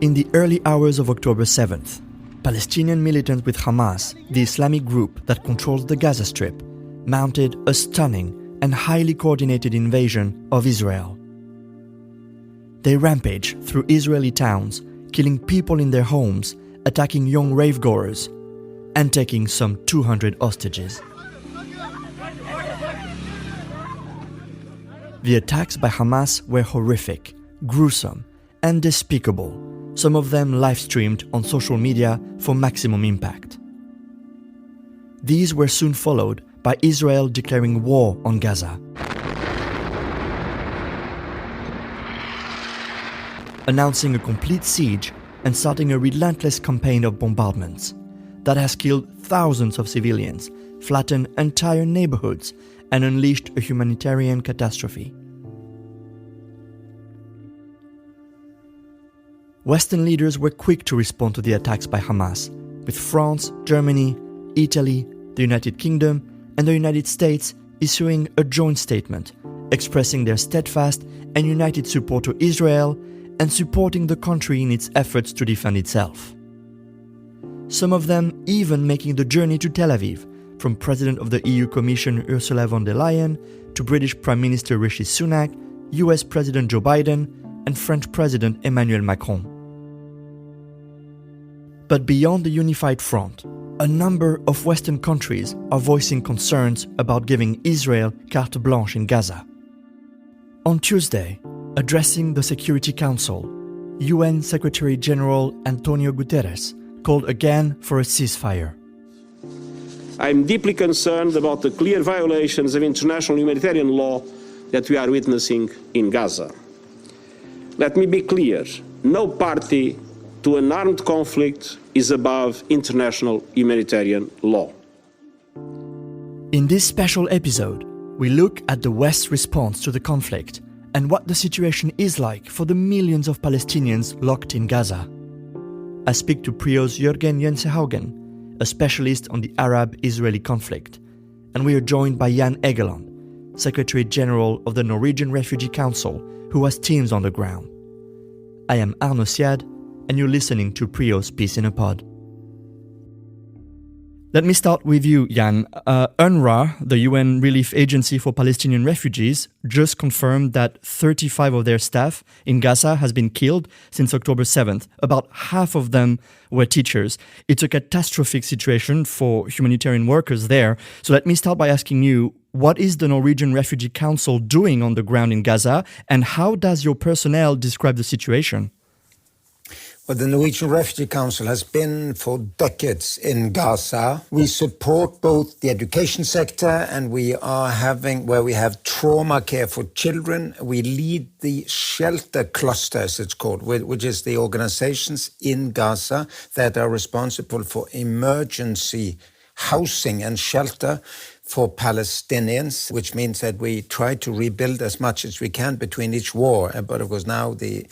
In the early hours of October 7th, Palestinian militants with Hamas, the Islamic group that controls the Gaza Strip, mounted a stunning and highly coordinated invasion of Israel. They rampaged through Israeli towns, killing people in their homes, attacking young rave-goers, and taking some 200 hostages. The attacks by Hamas were horrific, gruesome, and despicable, some of them live-streamed on social media for maximum impact. These were soon followed by Israel declaring war on Gaza, announcing a complete siege and starting a relentless campaign of bombardments that has killed thousands of civilians, flattened entire neighbourhoods, and unleashed a humanitarian catastrophe. Western leaders were quick to respond to the attacks by Hamas, with France, Germany, Italy, the United Kingdom, and the United States issuing a joint statement expressing their steadfast and united support to Israel and supporting the country in its efforts to defend itself. Some of them even making the journey to Tel Aviv, from President of the EU Commission Ursula von der Leyen to British Prime Minister Rishi Sunak, US President Joe Biden, and French President Emmanuel Macron. But beyond the unified front, a number of Western countries are voicing concerns about giving Israel carte blanche in Gaza. On Tuesday, addressing the Security Council, UN Secretary-General Antonio Guterres called again for a ceasefire. I am deeply concerned about the clear violations of international humanitarian law that we are witnessing in Gaza. Let me be clear, no party to an armed conflict is above international humanitarian law. In this special episode, we look at the West's response to the conflict and what the situation is like for the millions of Palestinians locked in Gaza. I speak to PRIO's Jürgen Jensehaugen, a specialist on the Arab-Israeli conflict, and we are joined by Jan Egeland, Secretary-General of the Norwegian Refugee Council, who has teams on the ground. I am Arnaud Siad, and you're listening to PRIO's Peace in a Pod. Let me start with you, Jan. UNRWA, the UN Relief Agency for Palestinian Refugees, just confirmed that 35 of their staff in Gaza has been killed since October 7th. About half of them were teachers. It's a catastrophic situation for humanitarian workers there. So let me start by asking you, what is the Norwegian Refugee Council doing on the ground in Gaza, and how does your personnel describe the situation? Well, the Norwegian Refugee Council has been for decades in Gaza. We support both the education sector and we have trauma care for children. We lead the shelter cluster, as it's called, which is the organizations in Gaza that are responsible for emergency housing and shelter for Palestinians, which means that we try to rebuild as much as we can between each war. But of course now the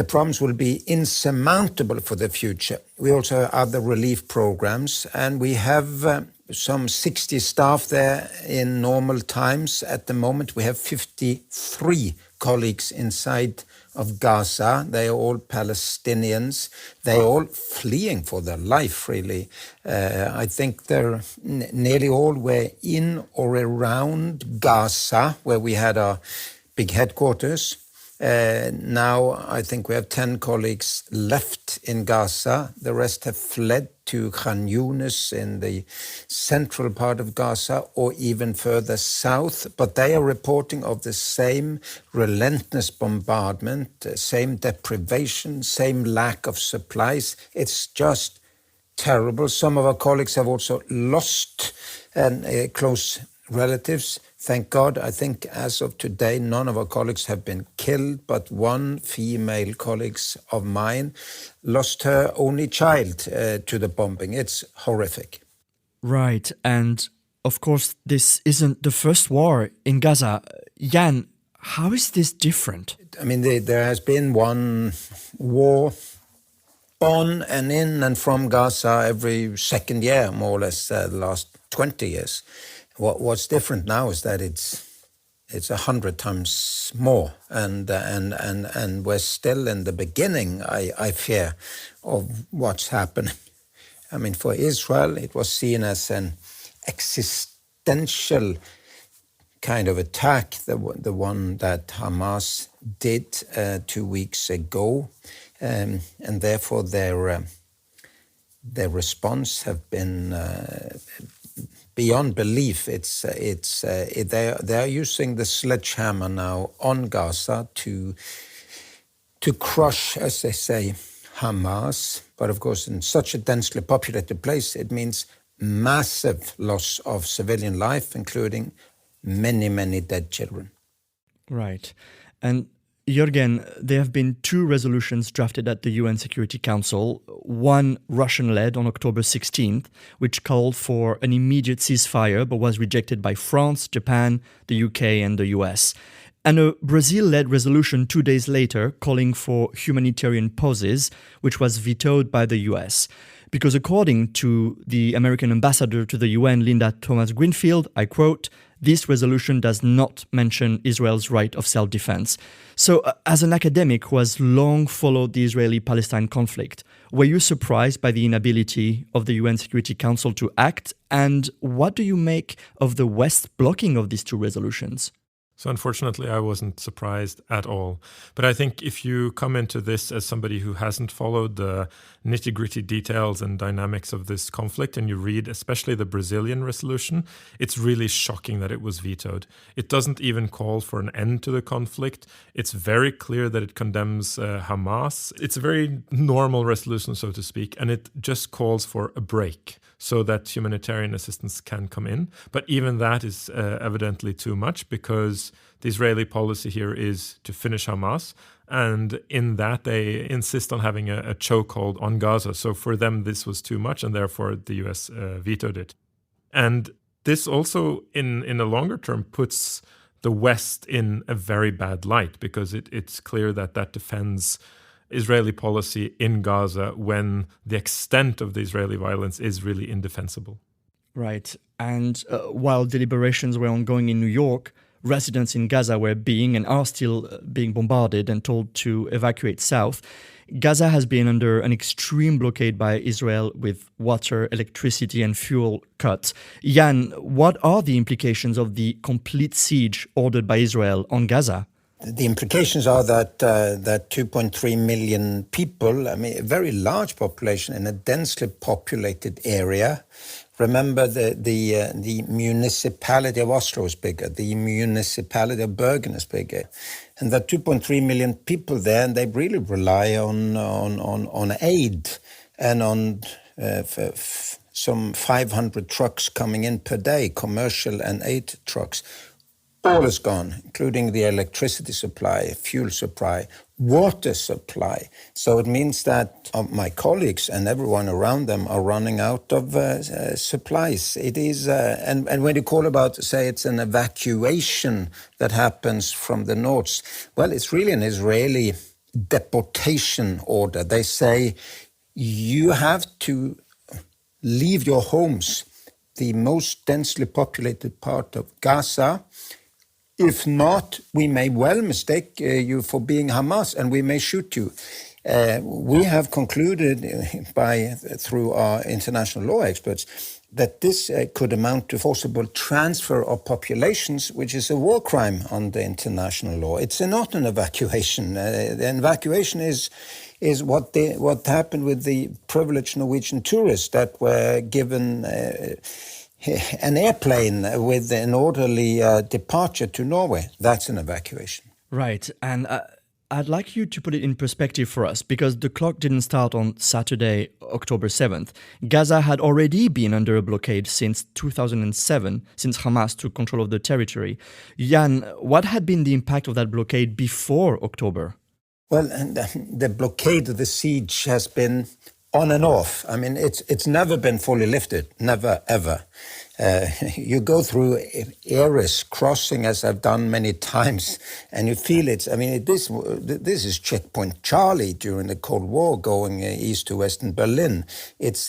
problems will be insurmountable for the future. We also have other relief programs, and we have some 60 staff there in normal times. At the moment, we have 53 colleagues inside of Gaza. They are all Palestinians. They are all fleeing for their life, really. I think they're nearly all were in or around Gaza, where we had our big headquarters. Now I think we have 10 colleagues left in Gaza. The rest have fled to Khan Yunis in the central part of Gaza or even further south. But they are reporting of the same relentless bombardment, same deprivation, same lack of supplies. It's just terrible. Some of our colleagues have also lost close relatives. Thank God, I think as of today, none of our colleagues have been killed, but one female colleague of mine lost her only child to the bombing. It's horrific. Right, and of course, this isn't the first war in Gaza. Jan, how is this different? I mean, there has been one war on and in and from Gaza every second year, more or less, the last 20 years. What's different now is that it's it's 100 times more, and we're still in the beginning, I fear, of what's happening. I mean, for Israel, it was seen as an existential kind of attack, the one that Hamas did 2 weeks ago, and therefore their response have been beyond belief. They're using the sledgehammer now on Gaza to crush, as they say, Hamas. But of course, in such a densely populated place, it means massive loss of civilian life, including many, many dead children. Right. And Jürgen, there have been 2 resolutions drafted at the UN Security Council, one Russian-led on October 16th, which called for an immediate ceasefire but was rejected by France, Japan, the UK and the US. And a Brazil-led resolution 2 days later calling for humanitarian pauses, which was vetoed by the US. Because according to the American ambassador to the UN, Linda Thomas-Greenfield, I quote, "This resolution does not mention Israel's right of self-defense." So, as an academic who has long followed the Israeli-Palestine conflict, were you surprised by the inability of the UN Security Council to act? And what do you make of the West blocking of these 2 resolutions? So unfortunately, I wasn't surprised at all. But I think if you come into this as somebody who hasn't followed the nitty-gritty details and dynamics of this conflict, and you read especially the Brazilian resolution, it's really shocking that it was vetoed. It doesn't even call for an end to the conflict. It's very clear that it condemns Hamas. It's a very normal resolution, so to speak, and it just calls for a break so that humanitarian assistance can come in. But even that is evidently too much, because the Israeli policy here is to finish Hamas. And in that, they insist on having a chokehold on Gaza. So for them, this was too much, and therefore the US vetoed it. And this also, in a longer term, puts the West in a very bad light, because it's clear that defends Israeli policy in Gaza when the extent of the Israeli violence is really indefensible. Right. And while deliberations were ongoing in New York, residents in Gaza were being and are still being bombarded and told to evacuate south. Gaza has been under an extreme blockade by Israel with water, electricity and fuel cuts. Jan, what are the implications of the complete siege ordered by Israel on Gaza? The implications are that 2.3 million people, I mean, a very large population in a densely populated area. Remember, the municipality of Oslo is bigger, the municipality of Bergen is bigger, and that 2.3 million people there, and they really rely on aid and on some 500 trucks coming in per day, commercial and aid trucks. All is gone, including the electricity supply, fuel supply, water supply. So it means that my colleagues and everyone around them are running out of supplies. It is, and when you call about, say, it's an evacuation that happens from the north, well, it's really an Israeli deportation order. They say you have to leave your homes, the most densely populated part of Gaza. If not, we may well mistake you for being Hamas, and we may shoot you. We have concluded through our international law experts that this could amount to forcible transfer of populations, which is a war crime under international law. It's not an evacuation. The evacuation is what happened with the privileged Norwegian tourists that were given an airplane with an orderly departure to Norway. That's an evacuation. Right. And I'd like you to put it in perspective for us, because the clock didn't start on Saturday, October 7th. Gaza had already been under a blockade since 2007, since Hamas took control of the territory. Jan, what had been the impact of that blockade before October? Well, the blockade, the siege has been on and off. I mean, it's never been fully lifted, never, ever. You go through Eris crossing, as I've done many times, and you feel it. I mean, this is checkpoint Charlie during the Cold War, going east to west in Berlin. It's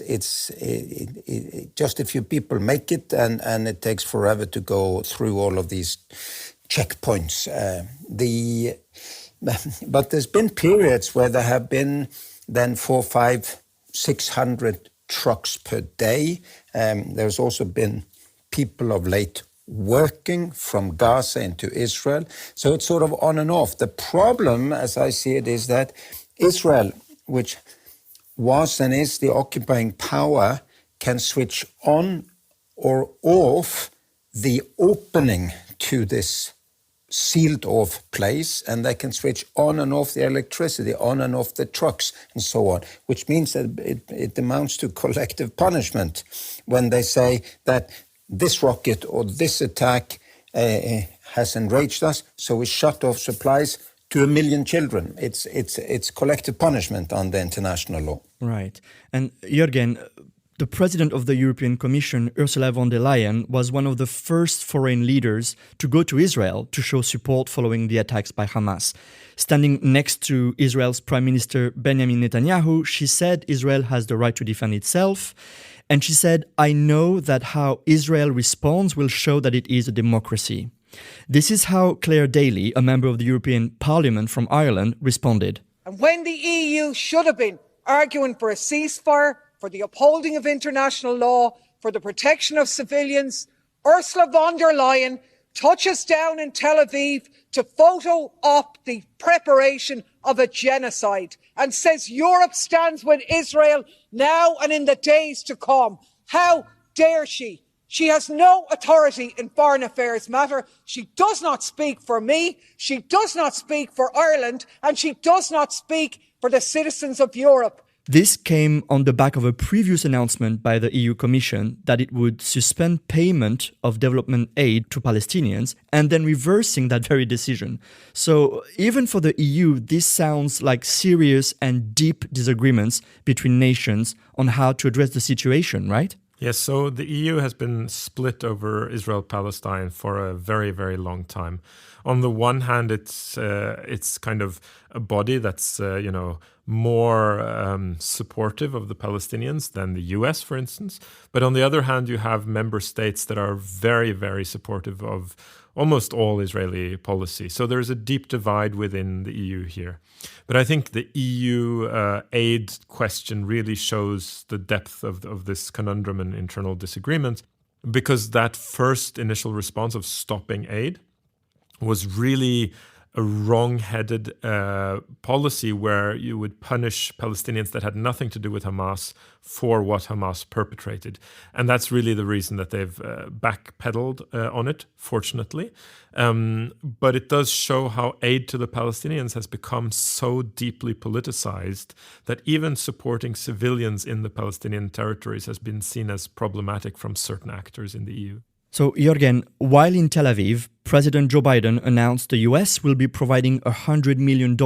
just a few people make it, and it takes forever to go through all of these checkpoints. But there's been periods where there have been then 400, 500, 600 trucks per day. There's also been people of late working from Gaza into Israel. So it's sort of on and off. The problem, as I see it, is that Israel, which was and is the occupying power, can switch on or off the opening to this sealed off place, and they can switch on and off the electricity, on and off the trucks, and so on, which means that it amounts to collective punishment when they say that this rocket or this attack has enraged us, so we shut off supplies to 1 million children. It's collective punishment under international law. Right. And Jürgen, the president of the European Commission, Ursula von der Leyen, was one of the first foreign leaders to go to Israel to show support following the attacks by Hamas. Standing next to Israel's Prime Minister Benjamin Netanyahu, she said Israel has the right to defend itself. And she said, I know that how Israel responds will show that it is a democracy. This is how Claire Daly, a member of the European Parliament from Ireland, responded. And when the EU should have been arguing for a ceasefire, for the upholding of international law, for the protection of civilians, Ursula von der Leyen touches down in Tel Aviv to photo op the preparation of a genocide and says Europe stands with Israel now and in the days to come. How dare she? She has no authority in foreign affairs matter. She does not speak for me. She does not speak for Ireland, and she does not speak for the citizens of Europe. This came on the back of a previous announcement by the EU Commission that it would suspend payment of development aid to Palestinians and then reversing that very decision. So even for the EU, this sounds like serious and deep disagreements between nations on how to address the situation, right? Yes, so the EU has been split over Israel-Palestine for a very, very long time. On the one hand, it's kind of a body that's more supportive of the Palestinians than the US, for instance. But on the other hand, you have member states that are very, very supportive of almost all Israeli policy. So there's a deep divide within the EU here. But I think the EU aid question really shows the depth of this conundrum and internal disagreement, because that first initial response of stopping aid was really a wrong-headed policy where you would punish Palestinians that had nothing to do with Hamas for what Hamas perpetrated. And that's really the reason that they've backpedaled on it, fortunately. But it does show how aid to the Palestinians has become so deeply politicized that even supporting civilians in the Palestinian territories has been seen as problematic from certain actors in the EU. So, Jürgen, while in Tel Aviv, President Joe Biden announced the US will be providing $100 million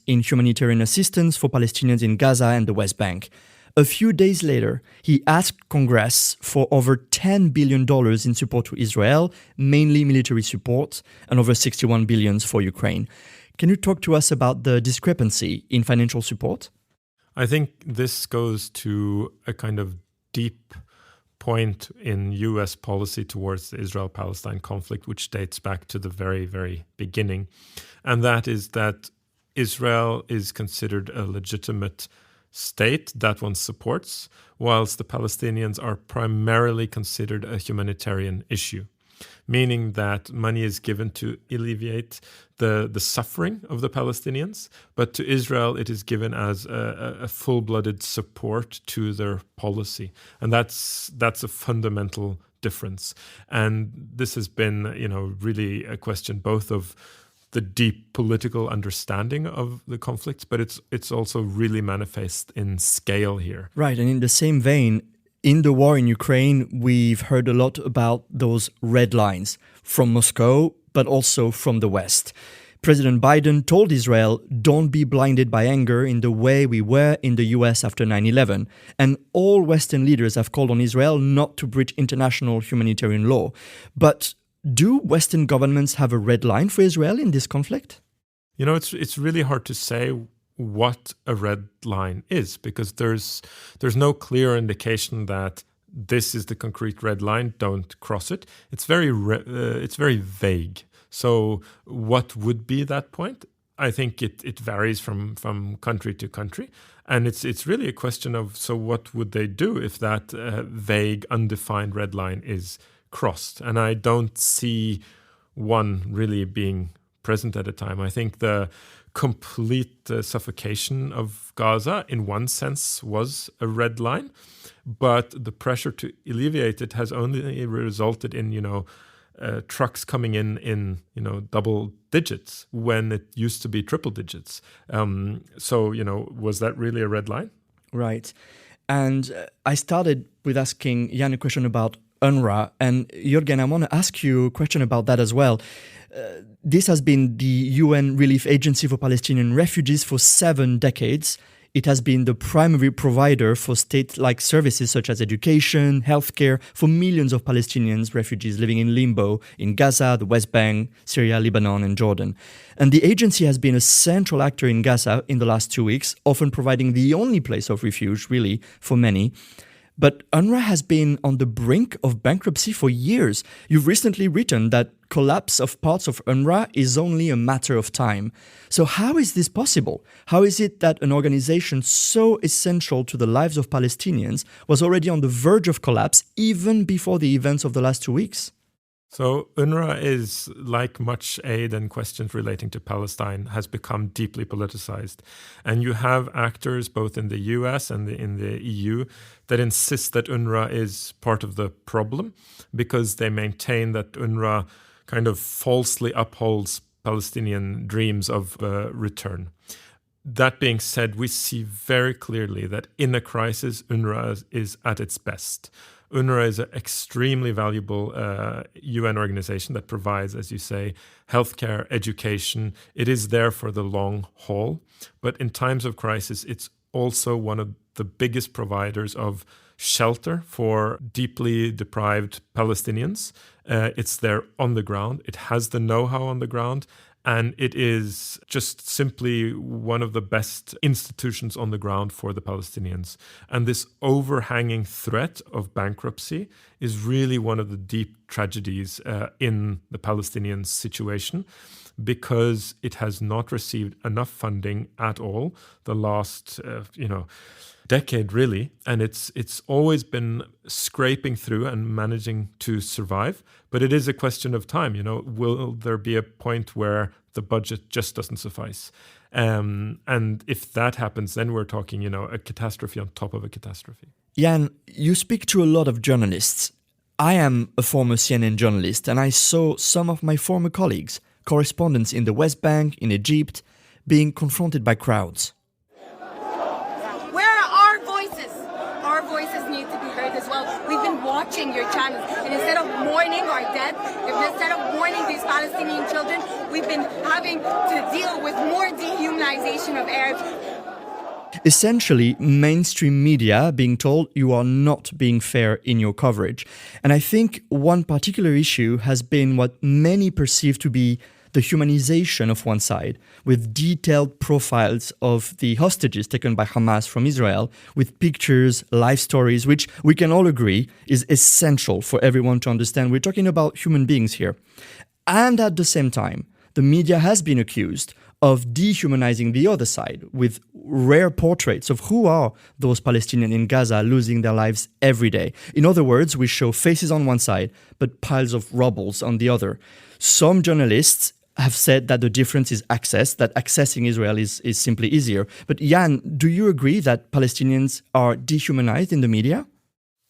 in humanitarian assistance for Palestinians in Gaza and the West Bank. A few days later, he asked Congress for over $10 billion in support to Israel, mainly military support, and over $61 billion for Ukraine. Can you talk to us about the discrepancy in financial support? I think this goes to a kind of deep point in US policy towards the Israel-Palestine conflict, which dates back to the very, very beginning. And that is that Israel is considered a legitimate state that one supports, whilst the Palestinians are primarily considered a humanitarian issue, meaning that money is given to alleviate the suffering of the Palestinians, but to Israel it is given as a full-blooded support to their policy. And that's a fundamental difference. And this has been, really a question both of the deep political understanding of the conflict, but it's also really manifest in scale here. Right, and in the same vein, in the war in Ukraine, we've heard a lot about those red lines from Moscow, but also from the West. President Biden told Israel, don't be blinded by anger in the way we were in the US after 9/11. And all Western leaders have called on Israel not to breach international humanitarian law. But do Western governments have a red line for Israel in this conflict? It's really hard to say what a red line is, because there's no clear indication that this is the concrete red line, don't cross it. It's very vague. So what would be that point? I think it varies from country to country. And it's really a question of, so what would they do if that vague, undefined red line is crossed? And I don't see one really being present at a time. I think the complete suffocation of Gaza, in one sense, was a red line, but the pressure to alleviate it has only resulted in, trucks coming in double digits when it used to be triple digits. So, was that really a red line? Right. And I started with asking Jan a question about UNRWA. And Jürgen, I want to ask you a question about that as well. This has been the UN Relief Agency for Palestinian Refugees for 7 decades. It has been the primary provider for state-like services such as education, healthcare for millions of Palestinian refugees living in limbo in Gaza, the West Bank, Syria, Lebanon, and Jordan. And the agency has been a central actor in Gaza in the last 2 weeks, often providing the only place of refuge, really, for many. But UNRWA has been on the brink of bankruptcy for years. You've recently written that collapse of parts of UNRWA is only a matter of time. So how is this possible? How is it that an organization so essential to the lives of Palestinians was already on the verge of collapse even before the events of the last 2 weeks? So UNRWA is, like much aid and questions relating to Palestine, has become deeply politicized. And you have actors both in the US and in the EU that insist that UNRWA is part of the problem because they maintain that UNRWA kind of falsely upholds Palestinian dreams of return. That being said, we see very clearly that in a crisis, UNRWA is at its best. UNRWA is an extremely valuable UN organization that provides, as you say, healthcare, education. It is there for the long haul. But in times of crisis, it's also one of the biggest providers of shelter for deeply deprived Palestinians. It's there on the ground. It has the know-how on the ground. And it is just simply one of the best institutions on the ground for the Palestinians. And this overhanging threat of bankruptcy is really one of the deep tragedies in the Palestinian situation, because it has not received enough funding at all the last, decade, really. And it's always been scraping through and managing to survive. But it is a question of time. Will there be a point where the budget just doesn't suffice? And if that happens, then we're talking, a catastrophe on top of a catastrophe. Jan, you speak to a lot of journalists. I am a former CNN journalist, and I saw some of my former colleagues, correspondents in the West Bank, in Egypt, being confronted by crowds. We've been watching your channels, and instead of mourning our dead, instead of mourning these Palestinian children, we've been having to deal with more dehumanization of Arabs. Essentially, mainstream media being told you are not being fair in your coverage. And I think one particular issue has been what many perceive to be the humanization of one side, with detailed profiles of the hostages taken by Hamas from Israel, with pictures, life stories, which we can all agree is essential for everyone to understand. We're talking about human beings here. And at the same time, the media has been accused of dehumanizing the other side with rare portraits of who are those Palestinians in Gaza losing their lives every day. In other words, we show faces on one side, but piles of rubble on the other. Some journalists have said that the difference is access, that accessing Israel is simply easier. But Jan, do you agree that Palestinians are dehumanized in the media?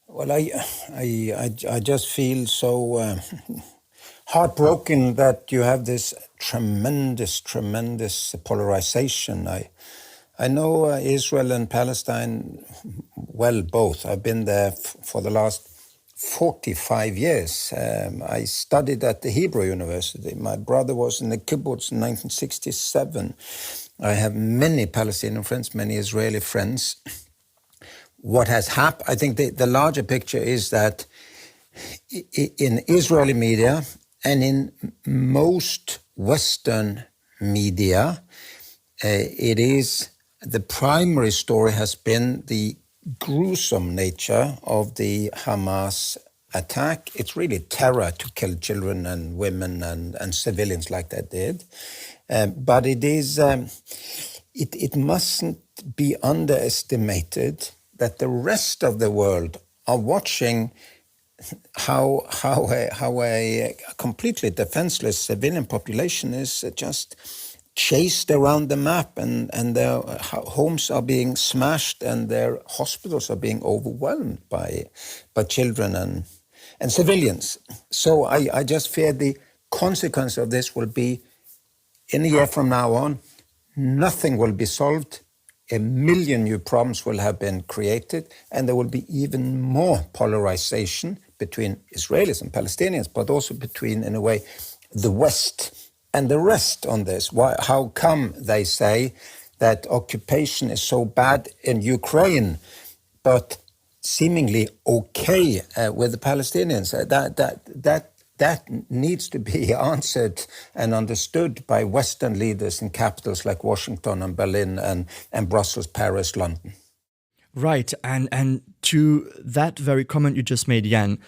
Well, I just feel so heartbroken that you have this tremendous polarization. I know Israel and Palestine well, both. I've been there for the last 45 years. I studied at the Hebrew University. My brother was in the kibbutz in 1967. I have many Palestinian friends, many Israeli friends. What has happened, I think the larger picture is that in Israeli media and in most Western media, it is the primary story has been the gruesome nature of the Hamas attack. It's really terror to kill children and women and civilians like they did. But it is, it mustn't be underestimated that the rest of the world are watching how a completely defenseless civilian population is just chased around the map, and their homes are being smashed and their hospitals are being overwhelmed by children and civilians. So I just fear the consequence of this will be, in a year from now on, nothing will be solved. 1 million new problems will have been created, and there will be even more polarization between Israelis and Palestinians, but also between, in a way, the West and the rest on this. How come they say that occupation is so bad in Ukraine, but seemingly okay with the Palestinians? That needs to be answered and understood by Western leaders in capitals like Washington and Berlin and Brussels, Paris, London. Right, and to that very comment you just made, Jan,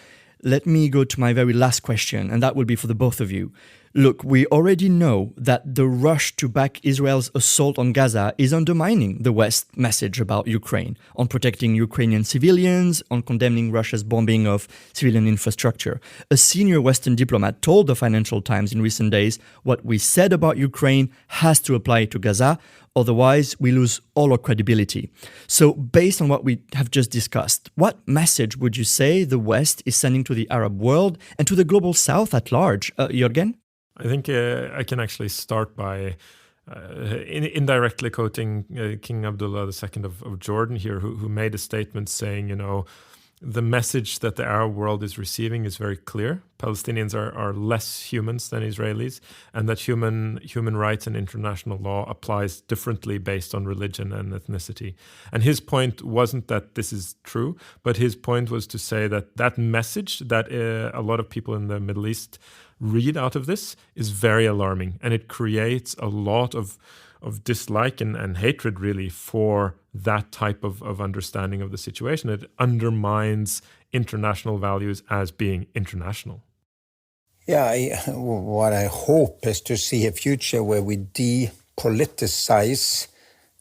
let me go to my very last question, and that will be for the both of you. Look, we already know that the rush to back Israel's assault on Gaza is undermining the West's message about Ukraine, on protecting Ukrainian civilians, on condemning Russia's bombing of civilian infrastructure. A senior Western diplomat told the Financial Times in recent days, what we said about Ukraine has to apply to Gaza, otherwise we lose all our credibility. So based on what we have just discussed, what message would you say the West is sending to the Arab world and to the global South at large? Jürgen? I think I can actually start by indirectly quoting King Abdullah II of Jordan here, who made a statement saying, the message that the Arab world is receiving is very clear. Palestinians are less humans than Israelis, and that human rights and international law applies differently based on religion and ethnicity. And his point wasn't that this is true, but his point was to say that message that a lot of people in the Middle East read out of this is very alarming, and it creates a lot of dislike and hatred really for that type of understanding of the situation. It undermines international values as being international. Yeah, what I hope is to see a future where we depoliticize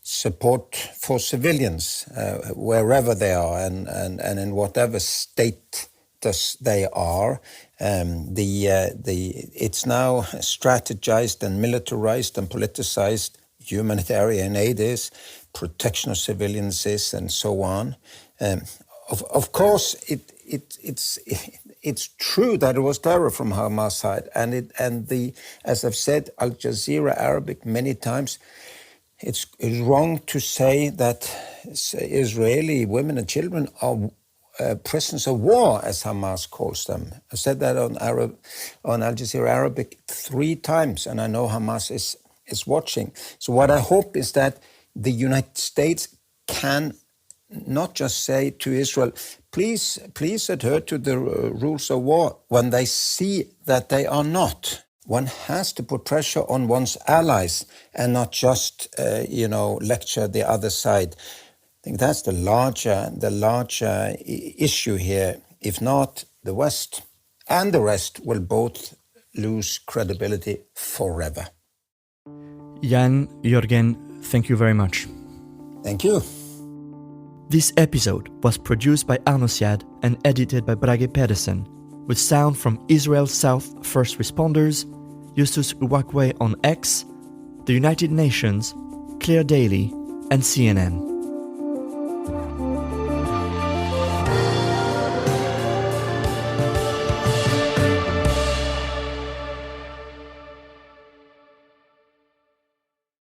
support for civilians wherever they are and in whatever state they are. It's now strategized and militarized and politicized. Humanitarian aid is, protection of civilians is, and so on. Of course, it's true that it was terror from Hamas side, and as I've said, Al Jazeera Arabic many times. It's wrong to say that Israeli women and children are prisoners of war, as Hamas calls them. I said that on Al Jazeera Arabic 3 times, and I know Hamas is watching. So what I hope is that the United States can not just say to Israel, please adhere to the rules of war, when they see that they are not. One has to put pressure on one's allies and not just, lecture the other side. I think that's the larger issue here. If not, the West and the rest will both lose credibility forever. Jan, Jürgen, thank you very much. Thank you. This episode was produced by Arno Siad and edited by Brage Pedersen, with sound from Israel South First Responders, Justus Uwakwe on X, the United Nations, Clear Daily, and CNN.